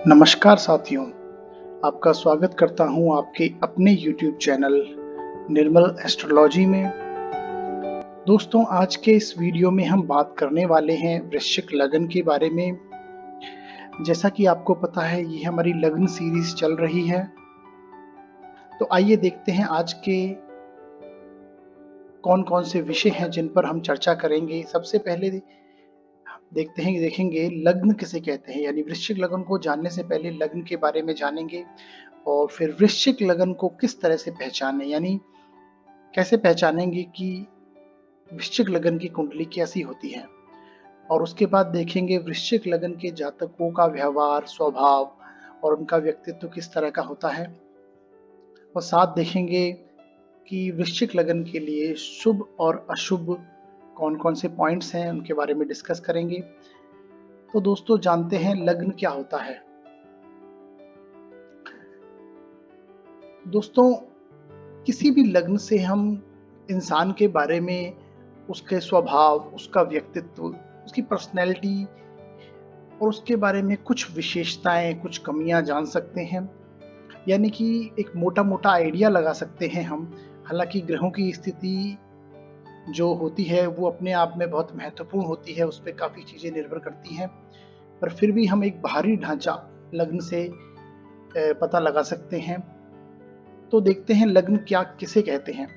नमस्कार साथियों, आपका स्वागत करता हूं आपके अपने YouTube चैनल निर्मल एस्ट्रोलॉजी में। दोस्तों, आज के इस वीडियो में हम बात करने वाले हैं वृश्चिक लगन के बारे में। जैसा कि आपको पता है, ये हमारी लगन सीरीज चल रही है। तो आइए देखते हैं आज के कौन-कौन से विषय हैं जिन पर हम चर्चा करेंगे। सबसे पहले देखेंगे लग्न किसे कहते हैं, यानी वृश्चिक लगन को जानने से पहले लग्न के बारे में जानेंगे और फिर वृश्चिक लगन को किस तरह से पहचानें, यानी कैसे पहचानेंगे कि वृश्चिक लगन की कुंडली कैसी होती है। और उसके बाद देखेंगे वृश्चिक लगन के जातकों का व्यवहार, स्वभाव और उनका व्यक्तित्व किस तरह का होता है। और साथ देखेंगे कि वृश्चिक लगन के लिए शुभ और अशुभ कौन-कौन से पॉइंट्स हैं, उनके बारे में डिस्कस करेंगे। तो दोस्तों, जानते हैं लग्न क्या होता है। दोस्तों, किसी भी लग्न से हम इंसान के बारे में, उसके स्वभाव, उसका व्यक्तित्व, उसकी पर्सनैलिटी और उसके बारे में कुछ विशेषताएं, कुछ कमियां जान सकते हैं, यानी कि एक मोटा-मोटा आइडिया लगा सकते हैं हम। हालांकि ग्रहों की स्थिति जो होती है वो अपने आप में बहुत महत्वपूर्ण होती है, उस पर काफ़ी चीज़ें निर्भर करती हैं, पर फिर भी हम एक बाहरी ढांचा लग्न से पता लगा सकते हैं। तो देखते हैं लग्न क्या किसे कहते हैं।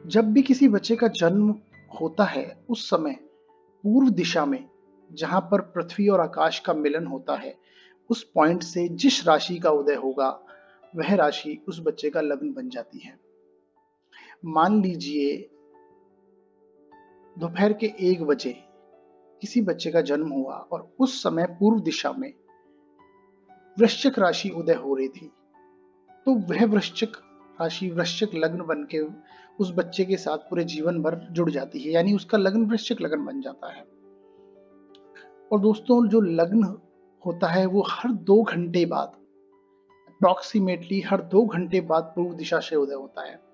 जब भी किसी बच्चे का जन्म होता है, उस समय पूर्व दिशा में जहां पर पृथ्वी और आकाश का मिलन होता है, उस पॉइंट से जिस राशि का उदय होगा, वह राशि उस बच्चे का लग्न बन जाती है। मान लीजिए दोपहर के 1 बजे किसी बच्चे का जन्म हुआ और उस समय पूर्व दिशा में वृश्चिक राशि उदय हो रही थी, तो वह वृश्चिक राशि वृश्चिक लग्न बन के उस बच्चे के साथ पूरे जीवन भर जुड़ जाती है, यानी उसका लग्न वृश्चिक लग्न बन जाता है। और दोस्तों, जो लग्न होता है वो हर 2 घंटे बाद, अप्रॉक्सीमेटली हर 2 घंटे बाद पूर्व दिशा से उदय होता है।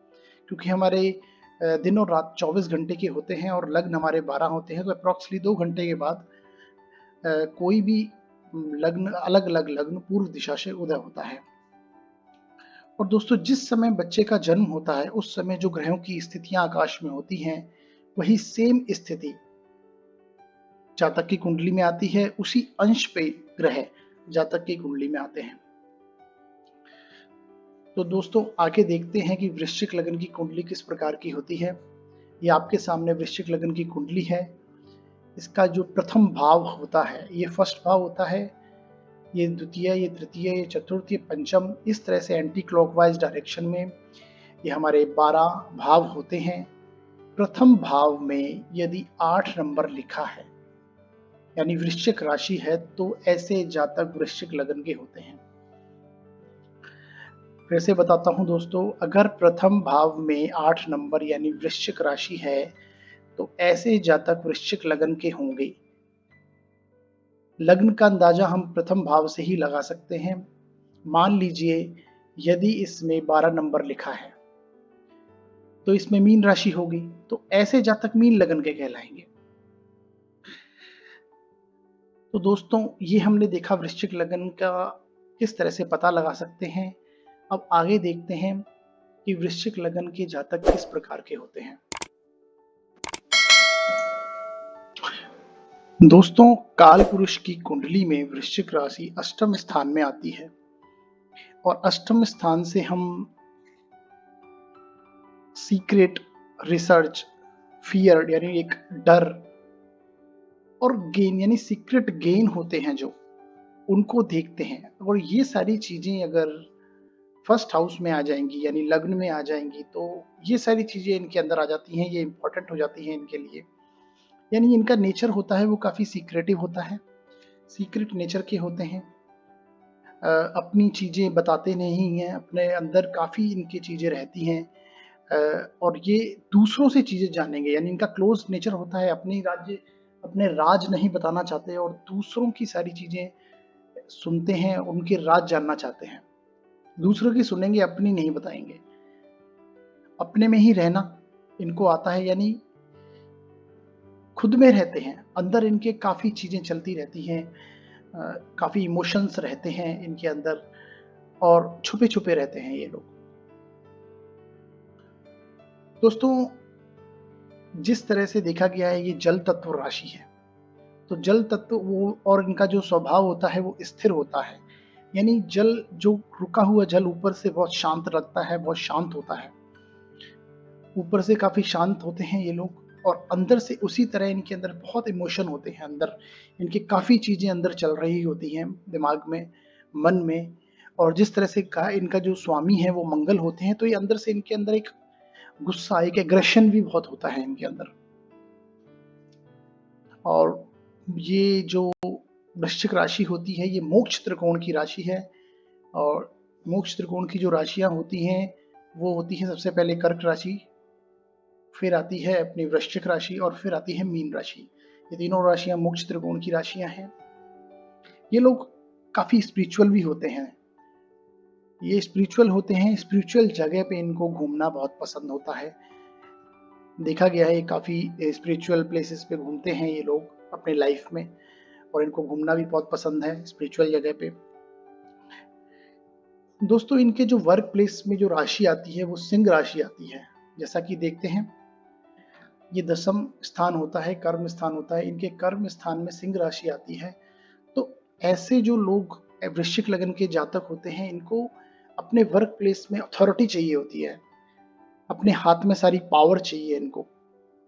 क्योंकि हमारे दिन और रात 24 घंटे के होते हैं और लग्न हमारे 12 होते हैं, तो अप्रॉक्सीमेटली 2 घंटे के बाद कोई भी लग्न, अलग अलग लग्न पूर्व दिशा से उदय होता है। और दोस्तों, जिस समय बच्चे का जन्म होता है, उस समय जो ग्रहों की स्थितियां आकाश में होती हैं, वही सेम स्थिति जातक की कुंडली में आती है। उसी अंश पे ग्रह जातक की कुंडली में आते हैं। तो दोस्तों, आगे देखते हैं कि वृश्चिक लग्न की कुंडली किस प्रकार की होती है। ये आपके सामने वृश्चिक लग्न की कुंडली है। इसका जो प्रथम भाव होता है, ये फर्स्ट भाव होता है, ये द्वितीय, ये तृतीय, ये चतुर्थ, ये पंचम, इस तरह से एंटी क्लॉकवाइज डायरेक्शन में ये हमारे 12 भाव होते हैं। प्रथम भाव में यदि 8 नंबर लिखा है, यानी वृश्चिक राशि है, तो ऐसे जातक वृश्चिक लग्न के होते हैं। फिर से बताता हूं दोस्तों, अगर प्रथम भाव में 8 नंबर यानी वृश्चिक राशि है, तो ऐसे जातक वृश्चिक लग्न के होंगे। लग्न का अंदाजा हम प्रथम भाव से ही लगा सकते हैं। मान लीजिए यदि इसमें 12 नंबर लिखा है, तो इसमें मीन राशि होगी, तो ऐसे जातक मीन लगन के कहलाएंगे। तो दोस्तों, ये हमने देखा वृश्चिक लगन का किस तरह से पता लगा सकते हैं। अब आगे देखते हैं कि वृश्चिक लगन के जातक किस प्रकार के होते हैं। दोस्तों, काल पुरुष की कुंडली में वृश्चिक राशि अष्टम स्थान में आती है और अष्टम स्थान से हम सीक्रेट, रिसर्च, फियर यानी एक डर और गेन यानी सीक्रेट गेन होते हैं जो, उनको देखते हैं। और ये सारी चीजें अगर फर्स्ट हाउस में आ जाएंगी, यानी लग्न में आ जाएंगी, तो ये सारी चीजें इनके अंदर आ जाती हैं, ये इंपॉर्टेंट हो जाती हैं इनके लिए। यानी इनका नेचर होता है वो काफी सीक्रेटिव होता है, सीक्रेट नेचर के होते हैं। अपनी चीजें बताते नहीं हैं, अपने अंदर काफी इनकी चीजें रहती हैं। और ये दूसरों से चीजें जानेंगे, यानी इनका क्लोज नेचर होता है। अपने राज नहीं बताना चाहते और दूसरों की सारी चीजें सुनते हैं, उनके राज जानना चाहते हैं। दूसरों की सुनेंगे, अपनी नहीं बताएंगे। अपने में ही रहना इनको आता है, यानी खुद में रहते हैं, अंदर इनके काफी चीजें चलती रहती हैं। काफ़ी इमोशंस रहते हैं इनके अंदर और छुपे छुपे रहते हैं ये लोग। दोस्तों, जिस तरह से देखा गया है ये जल तत्व राशि है, तो जल तत्व वो और इनका जो स्वभाव होता है वो स्थिर होता है। यानी जल, जो रुका हुआ जल ऊपर से बहुत शांत लगता है, बहुत शांत होता है, ऊपर से काफी शांत होते हैं ये लोग, और अंदर से उसी तरह इनके अंदर बहुत इमोशन होते हैं। अंदर इनके काफी चीजें अंदर चल रही होती हैं दिमाग में, मन में। और जिस तरह से कहा इनका जो स्वामी है वो मंगल होते हैं, तो ये अंदर से इनके अंदर एक गुस्सा, एक एग्रेशन भी बहुत होता है इनके अंदर। और ये जो वृश्चिक राशि होती है ये मोक्ष त्रिकोण की राशि है। और मोक्ष त्रिकोण की जो राशियां होती हैं वो होती है सबसे पहले कर्क राशि, फिर आती है अपनी वृश्चिक राशि, और फिर आती है मीन राशि। ये तीनों राशियां मोक्ष त्रिकोण की राशियां हैं। ये लोग काफी स्पिरिचुअल भी होते हैं। ये स्पिरिचुअल होते हैं, स्पिरिचुअल जगह पे इनको घूमना बहुत पसंद होता है। देखा गया है काफी स्पिरिचुअल प्लेसेस पे घूमते हैं ये लोग अपने लाइफ में, और इनको घूमना भी बहुत पसंद है स्पिरिचुअल जगह पे। दोस्तों, इनके जो वर्क प्लेस में जो राशि आती है वो सिंह राशि आती है। जैसा कि देखते हैं ये दसम स्थान होता है, कर्म स्थान होता है, इनके कर्म स्थान में सिंह राशि आती है। तो ऐसे जो लोग वृश्चिक लग्न के जातक होते हैं, इनको अपने वर्क प्लेस में अथॉरिटी चाहिए होती है, अपने हाथ में सारी पावर चाहिए इनको,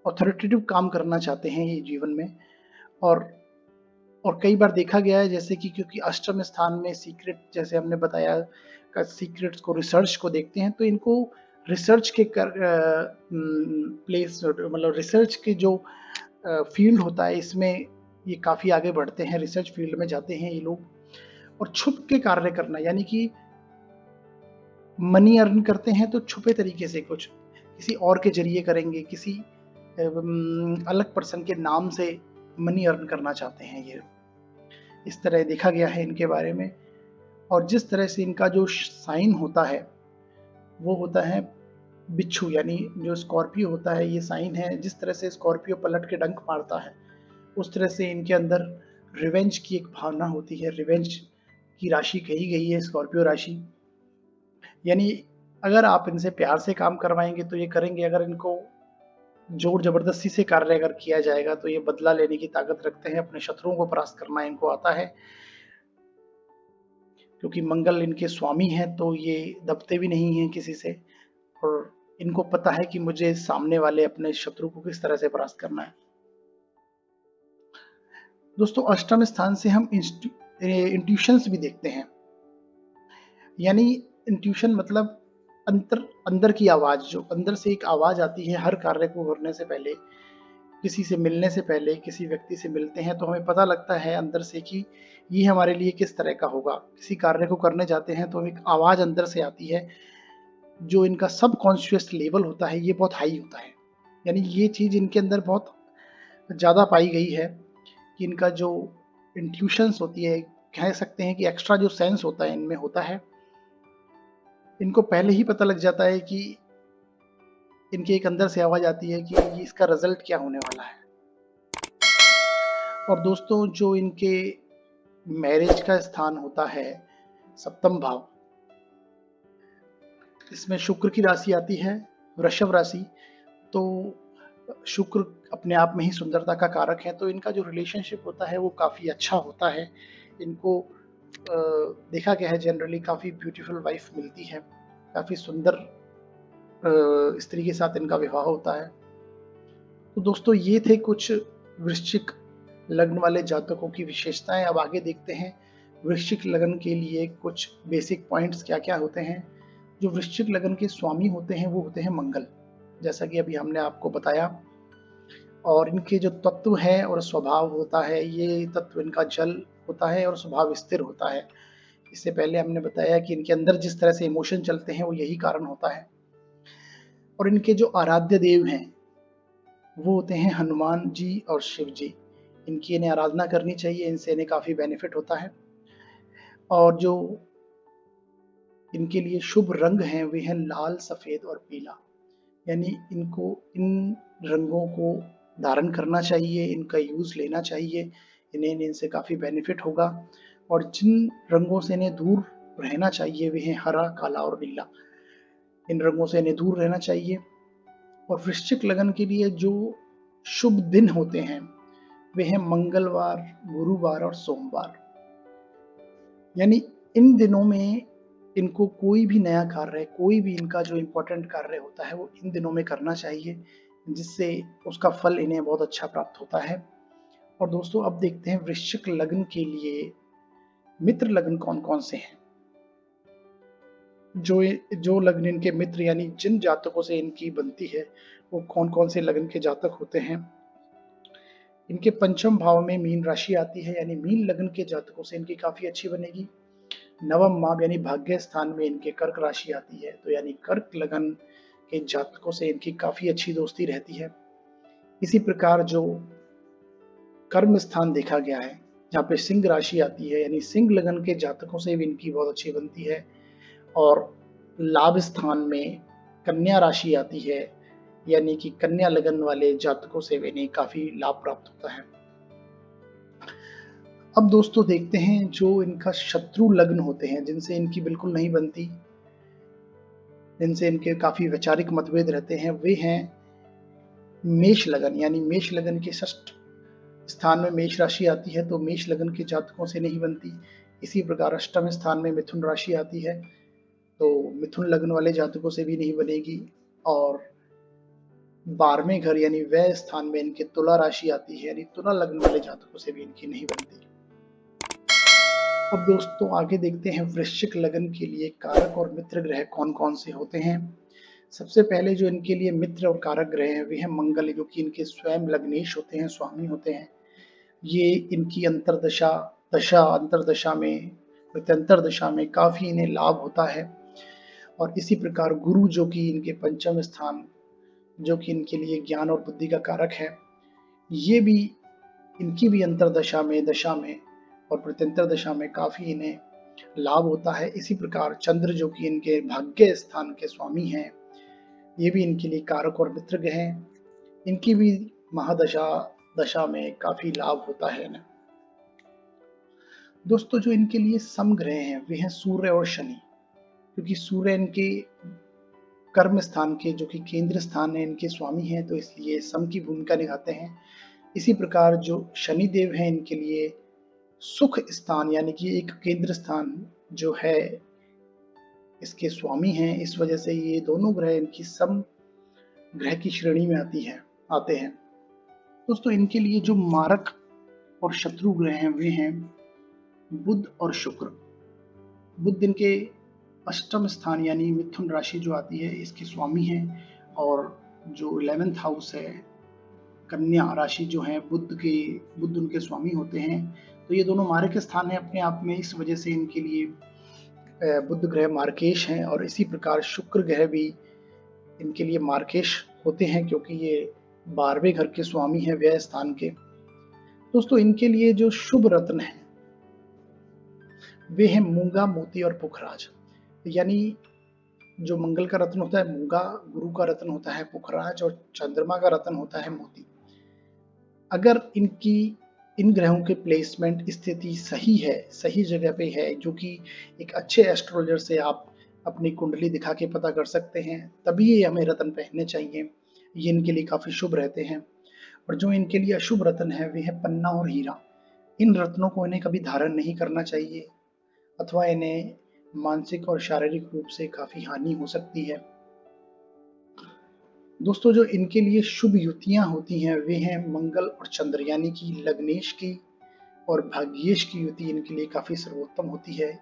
अथॉरिटेटिव काम करना चाहते हैं ये जीवन में। और कई बार देखा गया है जैसे कि, क्योंकि अष्टम स्थान में सीक्रेट, जैसे हमने बताया का सीक्रेट्स को, रिसर्च को देखते हैं, तो इनको रिसर्च के प्लेस, मतलब रिसर्च के जो फील्ड होता है इसमें ये काफ़ी आगे बढ़ते हैं, रिसर्च फील्ड में जाते हैं ये लोग। और छुप के कार्य करना, यानी कि मनी अर्न करते हैं तो छुपे तरीके से, कुछ किसी और के जरिए करेंगे, किसी अलग पर्सन के नाम से मनी अर्न करना चाहते हैं ये, इस तरह देखा गया है इनके बारे में। और जिस तरह से इनका जो साइन होता है वो होता है बिच्छू, यानी जो स्कॉर्पियो होता है ये साइन है। जिस तरह से स्कॉर्पियो पलट के डंक मारता है, उस तरह से इनके अंदर रिवेंज की एक भावना होती है। रिवेंज की राशि कही गई है स्कॉर्पियो राशि। यानी अगर आप इनसे प्यार से काम करवाएंगे तो ये करेंगे, अगर इनको जोर जबरदस्ती से कार्य अगर किया जाएगा तो ये बदला लेने की ताकत रखते हैं, अपने शत्रुओं को परास्त करना इनको आता है। क्योंकि मंगल इनके स्वामी हैं तो ये दबते भी नहीं हैं किसी से, और इनको पता है कि मुझे सामने वाले अपने शत्रु को किस तरह से परास्त करना है। दोस्तों, अष्टम स्थान से हम इंट्यूशंस भी देखते हैं। यानी इंट्यूशन मतलब अंदर की आवाज, जो अंदर से एक आवाज आती है हर कार्य को करने से पहले, किसी से मिलने से पहले, किसी व्यक्ति से मिलते हैं तो हमें पता लगता है अंदर से कि ये हमारे लिए किस तरह का होगा। किसी कार्य को करने जाते हैं तो एक आवाज अंदर से आती है, जो इनका सब कॉन्शियस लेवल होता है ये बहुत हाई होता है। यानी ये चीज इनके अंदर बहुत ज्यादा पाई गई है कि इनका जो इंट्यूशंस होती है, कह सकते हैं कि एक्स्ट्रा जो सेंस होता है इनमें होता है। इनको पहले ही पता लग जाता है कि इनके एक अंदर से आवाज आती है कि ये इसका रिजल्ट क्या होने वाला है। और दोस्तों, जो इनके मैरिज का स्थान होता है सप्तम भाव, इसमें शुक्र की राशि आती है वृषभ राशि। तो शुक्र अपने आप में ही सुंदरता का कारक है, तो इनका जो रिलेशनशिप होता है वो काफ़ी अच्छा होता है। इनको देखा गया है जनरली काफ़ी ब्यूटीफुल वाइफ मिलती है, काफ़ी सुंदर स्त्री के साथ इनका विवाह होता है। तो दोस्तों, ये थे कुछ वृश्चिक लग्न वाले जातकों की विशेषताएं। अब आगे देखते हैं वृश्चिक लग्न के लिए कुछ बेसिक पॉइंट्स क्या क्या होते हैं। जो वृश्चिक लग्न के स्वामी होते हैं वो होते हैं मंगल, जैसा कि अभी हमने आपको बताया। और इनके जो तत्व है और स्वभाव होता है, ये तत्व इनका जल होता है और स्वभाव स्थिर होता है। इससे पहले हमने बताया कि इनके अंदर जिस तरह से इमोशन चलते हैं वो यही कारण होता है। और इनके जो आराध्य देव हैं वो होते हैं हनुमान जी और शिव जी। इनकी इन्हें आराधना करनी चाहिए, इनसे इन्हें काफ़ी बेनिफिट होता है। और जो इनके लिए शुभ रंग हैं वे हैं लाल, सफ़ेद और पीला। यानी इनको इन रंगों को धारण करना चाहिए, इनका यूज़ लेना चाहिए। इनसे काफ़ी बेनिफिट होगा। और जिन रंगों से इन्हें दूर रहना चाहिए वे हैं हरा, काला और नीला। इन रंगों से इन्हें दूर रहना चाहिए। और वृश्चिक लगन के लिए जो शुभ दिन होते हैं वे हैं मंगलवार, गुरुवार और सोमवार। यानी इन दिनों में इनको कोई भी नया कार्य, कोई भी इनका जो इम्पोर्टेंट कार्य होता है वो इन दिनों में करना चाहिए, जिससे उसका फल इन्हें बहुत अच्छा प्राप्त होता है। और दोस्तों अब देखते हैं वृश्चिक लग्न के लिए मित्र लग्न कौन कौन से हैं। जो लग्न इनके मित्र यानी जिन जातकों से इनकी बनती है वो कौन कौन से लग्न के जातक होते हैं। इनके पंचम भाव में मीन राशि आती है, यानी मीन लग्न के जातकों से इनकी काफी अच्छी बनेगी। नवम भाव यानी भाग्य स्थान में इनके कर्क राशि आती है, तो यानी कर्क लगन के जातकों से इनकी काफी अच्छी दोस्ती रहती है। इसी प्रकार जो कर्म स्थान देखा गया है जहाँ पे सिंह राशि आती है, यानी सिंह लगन के जातकों से भी इनकी बहुत अच्छी बनती है। और लाभ स्थान में कन्या राशि आती है, यानी कि कन्या लगन वाले जातकों से भी इन्हें काफी लाभ प्राप्त होता है। अब दोस्तों देखते हैं जो इनका शत्रु लग्न होते हैं, जिनसे इनकी बिल्कुल नहीं बनती, जिनसे इनके काफी वैचारिक मतभेद रहते हैं, वे हैं मेष लगन। यानी मेष लगन के षष्ठ स्थान में मेष राशि आती है, तो मेष लगन के जातकों से नहीं बनती। इसी प्रकार अष्टम स्थान में मिथुन राशि आती है, तो मिथुन लग्न वाले जातकों से भी नहीं बनेगी। और 12वें घर यानी व्यय स्थान में इनके तुला राशि आती है, यानी तुला लग्न वाले जातकों से भी इनकी नहीं बनती। अब दोस्तों आगे देखते हैं वृश्चिक लगन के लिए कारक और मित्र ग्रह कौन कौन से होते हैं। सबसे पहले जो इनके लिए मित्र और कारक ग्रह हैं वे हैं मंगल, जो कि इनके स्वयं लग्नेश होते हैं, स्वामी होते हैं। ये इनकी अंतरदशा में, प्रत्यंतर दशा में काफी इन्हें लाभ होता है। और इसी प्रकार गुरु जो कि इनके पंचम स्थान, जो कि इनके लिए ज्ञान और बुद्धि का कारक है, ये भी इनकी भी अंतरदशा में, दशा में और प्रत्यंतर दशा में काफी इन्हें लाभ होता है। इसी प्रकार चंद्र जो कि इनके भाग्य स्थान के स्वामी हैं, ये भी इनके लिए कारक और मित्र ग्रह हैं। इनकी भी दशा में काफी लाभ होता है ना। दोस्तों जो इनके लिए समग्रह हैं वे हैं सूर्य और शनि, क्योंकि सूर्य इनके कर्म स्थान के, जो कि केंद्र स्थान है, इनके स्वामी हैं, तो इसलिए सम की भूमिका निभाते हैं। इसी प्रकार जो शनि देव हैं इनके लिए सुख स्थान यानी कि एक केंद्र स्थान जो है इसके स्वामी हैं। इस वजह से ये दोनों ग्रह इनकी सम ग्रह की श्रेणी में आते हैं। दोस्तों इनके लिए जो मारक और शत्रु ग्रह हैं वे हैं बुध और शुक्र। बुध इनके अष्टम स्थान यानी मिथुन राशि जो आती है इसके स्वामी हैं। और जो 11th हाउस है, कन्या राशि जो है, बुध उनके स्वामी होते हैं। तो ये दोनों मारक स्थान है अपने आप में, इस वजह से इनके लिए बुध ग्रह मार्केश हैं। और इसी प्रकार शुक्र ग्रह भी इनके लिए मार्केश होते हैं, क्योंकि ये 12वें घर के स्वामी हैं, व्यय स्थान के। दोस्तों इनके लिए जो शुभ रत्न है वे हैं मूंगा, मोती और पुखराज। यानी जो मंगल का रत्न होता है मूंगा, गुरु का रत्न होता है पुखराज और चंद्रमा का रत्न होता है मोती। अगर इन ग्रहों के प्लेसमेंट स्थिति सही है, सही जगह पे है, जो कि एक अच्छे एस्ट्रोलॉजर से आप अपनी कुंडली दिखा के पता कर सकते हैं, तभी ये हमें रत्न पहनने चाहिए। ये इनके लिए काफी शुभ रहते हैं। और जो इनके लिए अशुभ रत्न है वे है पन्ना और हीरा। इन रत्नों को इन्हें कभी धारण नहीं करना चाहिए, अथवा इन्हें मानसिक और शारीरिक रूप से काफी हानि हो सकती है। दोस्तों जो इनके लिए शुभ युतियां होती हैं वे हैं मंगल और चंद्र, यानी कि लग्नेश की और भाग्येश की युति इनके लिए काफी सर्वोत्तम होती है।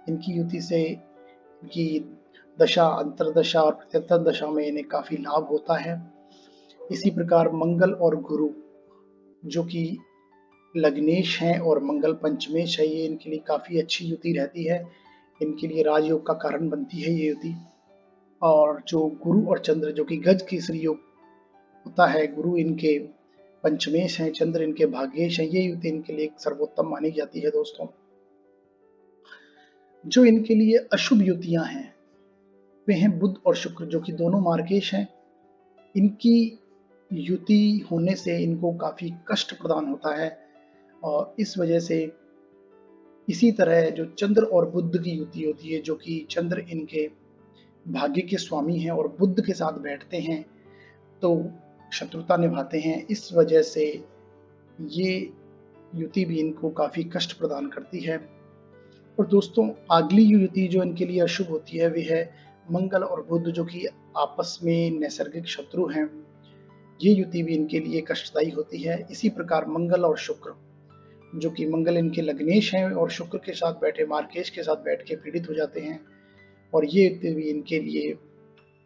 इनकी युति से इनकी दशा, अंतरदशा और प्रत्यंतर दशा में इन्हें काफी लाभ होता है। इसी प्रकार मंगल और गुरु जो कि लग्नेश हैं और मंगल पंचमेश है, ये इनके लिए काफी अच्छी युति रहती है। इनके लिए राजयोग का कारण बनती है ये युति। और जो गुरु और चंद्र जो कि गज केसरी योग होता है, गुरु इनके पंचमेश हैं, चंद्र इनके भाग्येश हैं, ये युति इनके लिए सर्वोत्तम मानी जाती है। दोस्तों जो इनके लिए अशुभ युतियां हैं वे हैं बुध और शुक्र, जो कि दोनों मार्केश हैं। इनकी युति होने से इनको काफी कष्ट प्रदान होता है। और इस वजह से इसी तरह जो चंद्र और बुध की युति होती है, जो कि चंद्र इनके भाग्य के स्वामी हैं और बुध के साथ बैठते हैं तो शत्रुता निभाते हैं। इस वजह से ये युति भी इनको काफी कष्ट प्रदान करती है। और दोस्तों अगली युति जो इनके लिए अशुभ होती है वह है मंगल और बुध, जो कि आपस में नैसर्गिक शत्रु हैं। ये युति भी इनके लिए कष्टदायी होती है। इसी प्रकार मंगल और शुक्र, जो कि मंगल इनके लग्नेश हैं और शुक्र के साथ बैठे मार्केश के साथ बैठ के पीड़ित हो जाते हैं और ये युति भी इनके लिए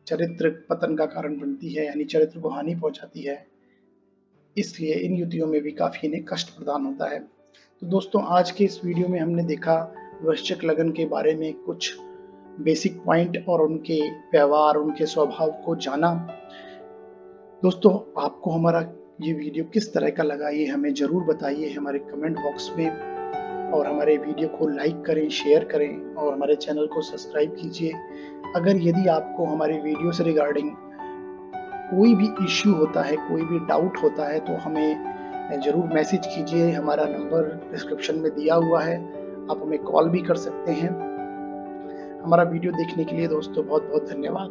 चरित्र पतन का कारण बनती है, यानी चरित्र को हानि पहुंचाती है। इसलिए इन युतियों में भी काफी इन्हें कष्ट प्रदान होता है। तो दोस्तों आज के इस वीडियो में हमने देखा वृश्चिक लगन के बारे में कुछ बेसिक पॉइंट और उनके व्यवहार, उनके स्वभाव को जाना। दोस्तों आपको हमारा ये वीडियो किस तरह का लगा ये हमें जरूर बताइए हमारे कमेंट बॉक्स में, और हमारे वीडियो को लाइक करें, शेयर करें और हमारे चैनल को सब्सक्राइब कीजिए। अगर यदि आपको हमारे वीडियो से रिगार्डिंग कोई भी इश्यू होता है, कोई भी डाउट होता है, तो हमें जरूर मैसेज कीजिए। हमारा नंबर डिस्क्रिप्शन में दिया हुआ है, आप हमें कॉल भी कर सकते हैं। हमारा वीडियो देखने के लिए दोस्तों बहुत बहुत धन्यवाद।